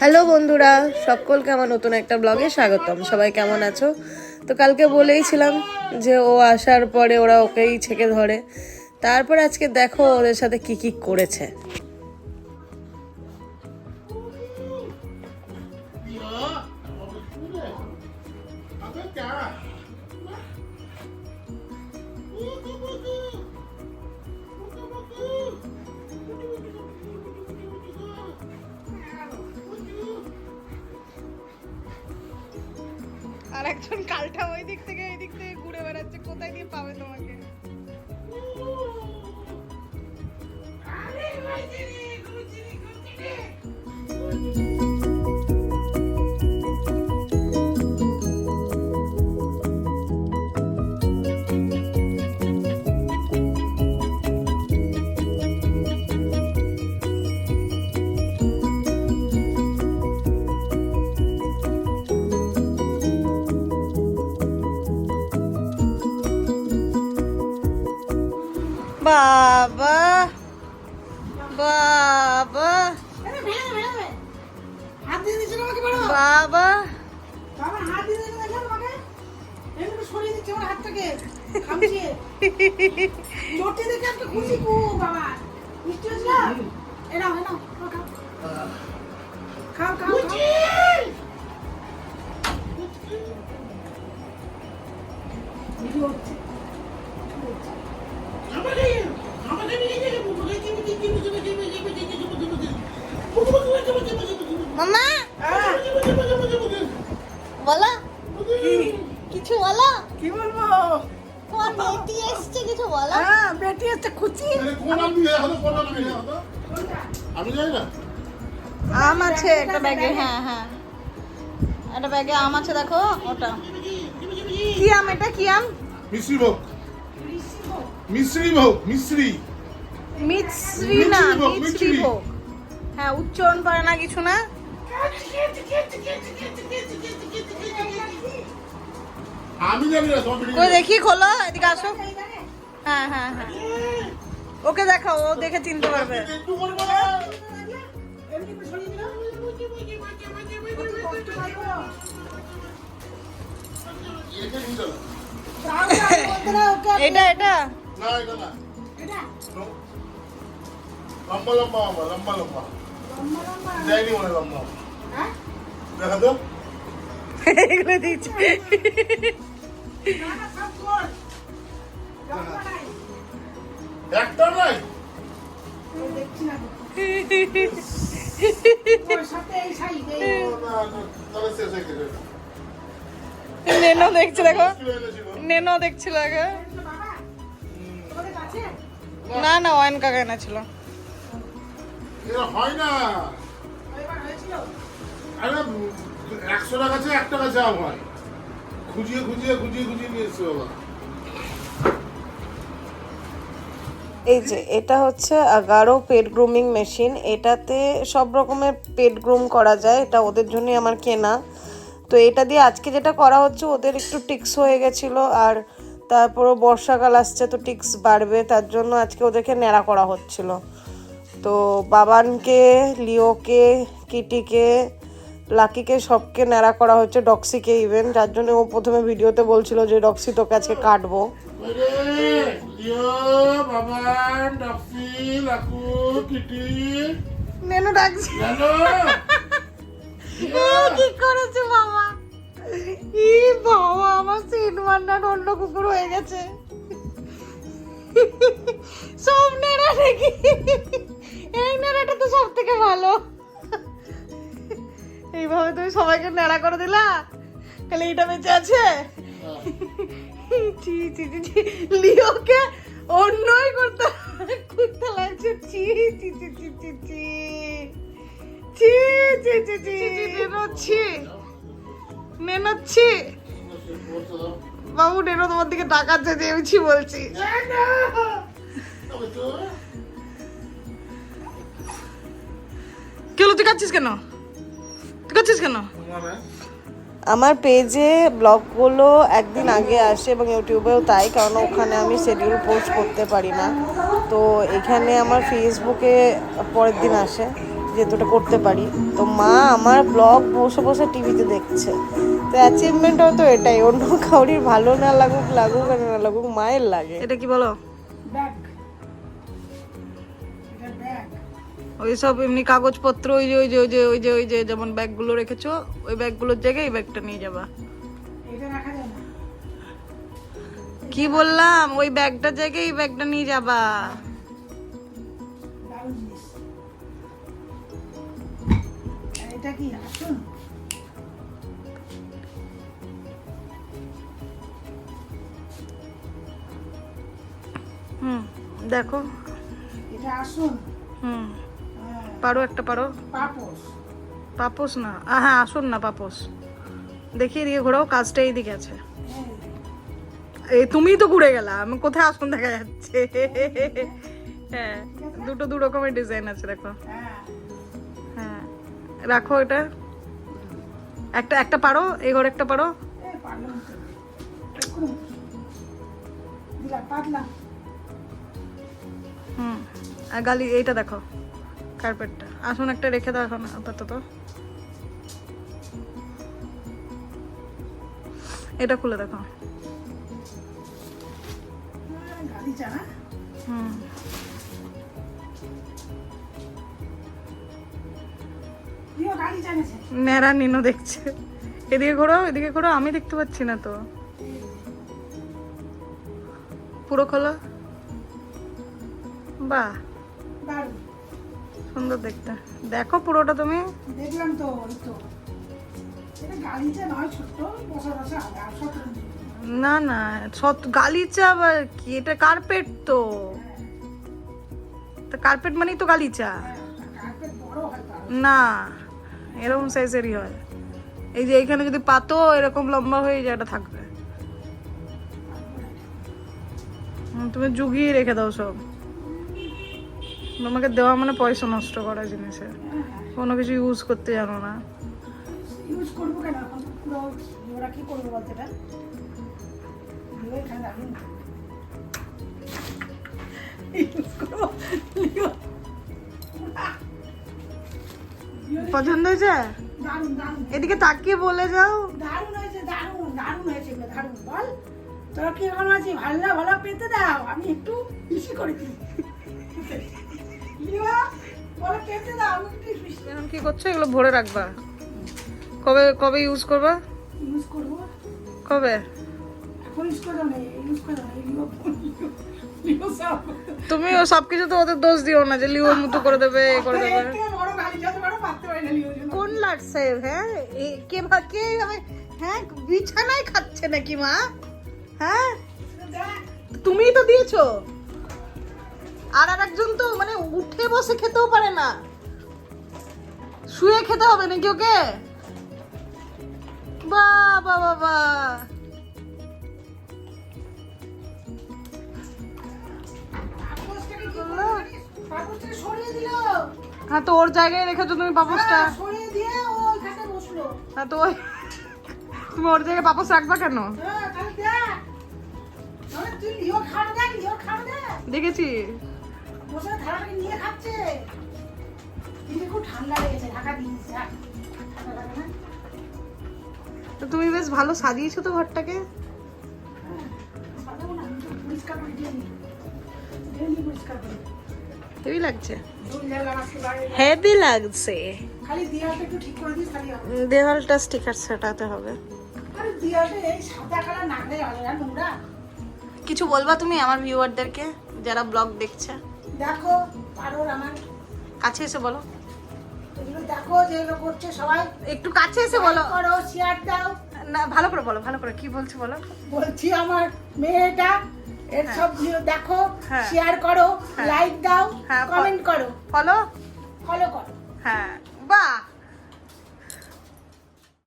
Hello বন্ধুরা, সকলকে আমার নতুন একটা ব্লগে স্বাগতম। সবাই কেমন আছো? তো কালকে বলেইছিলাম যে ও আসার পরে ওরা ওকেই ছেঁকে ধরে। তারপর আজকে দেখো ওদের সাথে কি কি করেছে। আর একজন কালটা ওই দিক থেকে এই দিক থেকে ঘুরে বেড়াচ্ছে, কোথায় গিয়ে পাবে তোমাকে। বাবা বাবা বাবা মামা বলো, কিছু বলো। কি বলবো? তোমার বেটি এসছে, কিছু বলো। হ্যাঁ, বেটি এসছে। খুশি? আমি যাই না। আম আছে একটা ব্যাগে। হ্যাঁ হ্যাঁ, একটা ব্যাগে আম আছে, দেখো ওটা। কি আম এটা? কি আম? মিশ্রি ভোগ। মিশ্রি ভোগ। মিশ্রি মিশ্রি না, মিশ্রি ভোগ। হ্যাঁ, উচ্চারণ পারে না কিছু না। আমি জানি না। কই দেখি, খোলো, এদিকে আসো। হ্যাঁ হ্যাঁ হ্যাঁ, ওকে দেখাও, ও দেখে চিনতে পারবে। এটা এটা না, এটা না। লম্বা লম্বা লম্বা লম্বা লম্বা যাইনি মনে লম্বা। দেখা তো এগুলো দিচ্ছি। একটা নাই। নেনো দেখছে, দেখো নেনো দেখছিল আগে। না না, ওয়াইন কাকা এনেছিল। হয় না। আরে 100 টাকা আছে, 1 টাকা চাও হয়। খুঁজিয়ে খুঁজিয়ে খুঁজিয়ে খুঁজিয়ে নিয়ে এসছে বাবা। এই যে এটা হচ্ছে আগারো পেট গ্রুমিং মেশিন। এটাতে সব রকমের পেট গ্রুম করা যায়। এটা ওদের জন্যই আমার কেনা। তো এটা দিয়ে আজকে যেটা করা হচ্ছে, ওদের একটু টিক্স হয়ে গেছিলো, আর তারপরও বর্ষাকাল আসছে তো টিক্স বাড়বে, তার জন্য আজকে ওদেরকে ন্যাড়া করা হচ্ছিল। তো বাবানকে, লিওকে, কিটিকে, লাকিকে সবকে ন্যাড়া করা হচ্ছে, ডক্সিকে ইভেন, যার জন্য ও প্রথমে ভিডিওতে বলছিল যে ডক্সি তোকে আজকে কাটবো। নেনু ডাকছে। কি করেছে বাবা? ই বাবা, আমার সিন মান্নার অন্য কুকুর হয়ে গেছে। সব নেড়া দেখি, এই নেড়াটা তো সব থেকে ভালো। এইভাবে তুমি সবাইকে নেড়া করে দিলা, খালি এটা বেঁচে আছে। লিওকে অন্যই করতে করতে লাগছে। চি চি চি চি চি চি চি চি চি চি নেনোচ্ছি নেনোচ্ছি। বাবু, নেনো তোমার দিকে তাকাচ্ছে যে আমি ছি বলছি। কেন তুই কাচ্ছিস? কেন তুই কাচ্ছিস কেন? আমার পেজে ব্লগগুলো একদিন আগে আসে এবং ইউটিউবেও তাই, কারণ ওখানে আমি শিডিউল পোস্ট করতে পারি না। তো এখানে আমার ফেসবুকে পরের দিন আসে। যেহেতু ওটা করতে পারি। তো মা আমার ব্লগ বসে বসে টিভিতে দেখছে। তো অ্যাচিভমেন্ট হয়তো এটাই, অন্য কাউরির ভালো না লাগুক লাগুক আর না লাগুক, মায়ের লাগে। এটা কি বলো? ব্যাগ, এটা ব্যাগ। ওই সব এমনি কাগজপত্র, ওই যে ওই যে ওই যে ওই যে ওই যে যেমন ব্যাগগুলো রেখেছো, ওই ব্যাগগুলোর জায়গায় এই ব্যাগটা নিয়ে যাবা। এটা রাখা যায় না। কি বললাম? ওই ব্যাগটার জায়গায় এই ব্যাগটা নিয়ে যাবা। দারুণ জিনিস। আর এটা কি আসুন? দেখো, এটা আসুন। হুম, হ্যাঁ, পারো একটা পারো। পাপোশ। পাপোস না, হ্যাঁ আসুন না, পাপোস। দেখি এদিকে ঘোরাও, কাজটা এইদিকে আছে। এই, এই তুমিই তো ঘুরে গেলা, আমি কোথায় আসুন দেখা যাচ্ছে। হ্যাঁ, দুটো দু রকমের ডিজাইন আছে, দেখো। হ্যাঁ, হ্যাঁ, রাখো এটা। একটা একটা পারো, এই ঘরে একটা পারো। এই পারলাম তো। এক্ষুনি দিলাম, পাতলাম। আর গালি এইটা দেখো, কার্পেটটা। আসুন একটা রেখে দাও এখন আপাতত। এটা খুলে দেখো। গালিচা না? দিও, গালিচা এনেছে। নেড়া নিনো দেখছে। এদিকে ঘোরো, এদিকে ঘোরো, আমি দেখতে পাচ্ছি না তো। পুরো খোলো। বাহ, দারুণ। সুন্দর দেখতে। দেখো পুরোটা তুমি। দেখলাম তো, ওই তো। এটা গালিচা নয়, ছোট্ট বসা বসা আর সব। না না, গালিচা আবার কি? এটা কার্পেট তো। কার্পেট মানেই তো গালিচা। কার্পেট বড় হয় তার। না, এরকম সাইজেরই হয়। এই যে এইখানে যদি পাতো এরকম লম্বা হয়ে যায়, এটা থাকবে। তুমি জুগিয়ে রেখে দাও সব। তোমাকে দেওয়া মানে পয়সা নষ্ট করা জিনিসে, কোনো কিছু ইউজ করতে জানো না। ইউজ করবো কেন এখন? পুরো ওরা কি করবো বলতে? এটা লিও এখানে রাখুন। ইউজ করবো লিও। পছন্দ হয়েছে? দারুণ দারুণ এদিকে তাকিয়ে বলে যাও। দারুণ হয়েছে, দারুণ দারুণ হয়েছে, দারুণ। বল তোরা কি এখন আছি? ভালো না ভালো পেতে দাও, আমি একটু বেশি করে দিই। লিও বলো পেতে দাও, আমি একটু বেশি এখন কি করছো? এগুলো ভরে রাখবা। কবে কবে ইউজ করবা? ইউজ করবো। কবে? এখন ইউজ করবো না, ইউজ করবো না। লিও লিও সব তুমি সবকিছু তো ওদের দোষ দিও না যে লিওর মতো করে দেবে, এ করে দেবে। একটু বড় গালি যত বড় পারতে পারে না লিও জন্য। কোন লাগছে? হ্যাঁ, কে কে হ্যাঁ বিছানায় খাচ্ছে নাকি মা? হ্যাঁ, দেখ, তুমিই তো দিয়েছো। আর একজন তো মানে উঠে বসে খেতেও পারে না, শুয়ে খেতে হবে নাকি ওকে? বাবা বাবা, পাপোশটাকে কি করলো? পাপোশটাকে সরিয়ে দিল। হ্যাঁ তো ওর জায়গায় রেখেছো তুমি পাপোসটা। হ্যাঁ, সরিয়ে দিয়ে ও ওইখানে বসলো। হ্যাঁ তো তুমি ওর জায়গায় পাপোস রাখবা কেন? হ্যাঁ, তাহলে দেখ। তাহলে তুই লিও খাওয়া দেখ, লিও খাওয়া দেখ। দেখেছি। বসে থালাটাকে নিয়ে খাচ্ছে। কিন্তু খুব ঠান্ডা লেগেছে, ঢাকা দিয়েছে। ঠান্ডা লাগে না? তো তুমি বেশ ভালো সাজিয়েছো তো ঘরটাকে। হ্যাঁ, সাজাবো না, আমি তো পরিষ্কার করে দিয়ে নিই। ডেলি পরিষ্কার করি। হেভি লাগছে, ধুল ঝাল লাগাচ্ছি বাইরে। হেভি লাগছে। খালি দেয়ালটা একটু ঠিক করে দিস, খালি হবে। দেওয়ালটা স্টিকার সাটাতে হবে। আরে দেয়ালটা এই সাদা কালার না হলে ভালো না, নোংরা। কিছু বলবা তুমি আমার ভিউয়ারদেরকে যারা ব্লগ দেখছে? দেখো পারোর আমার কাছে এসে বলো, এগুলো দেখো যেগুলো করছে সবাই। একটু কাছে এসে বলো। লাইক করো, শেয়ার দাও। না ভালো করে বলো, ভালো করে কি বলছো বলো। বলছি আমার মেয়েটা এর সব ভিডিও দেখো, হ্যাঁ। শেয়ার করো, হ্যাঁ। লাইক দাও, হ্যাঁ, কমেন্ট করো, ফলো। ফলো করো। হ্যাঁ, বাহ।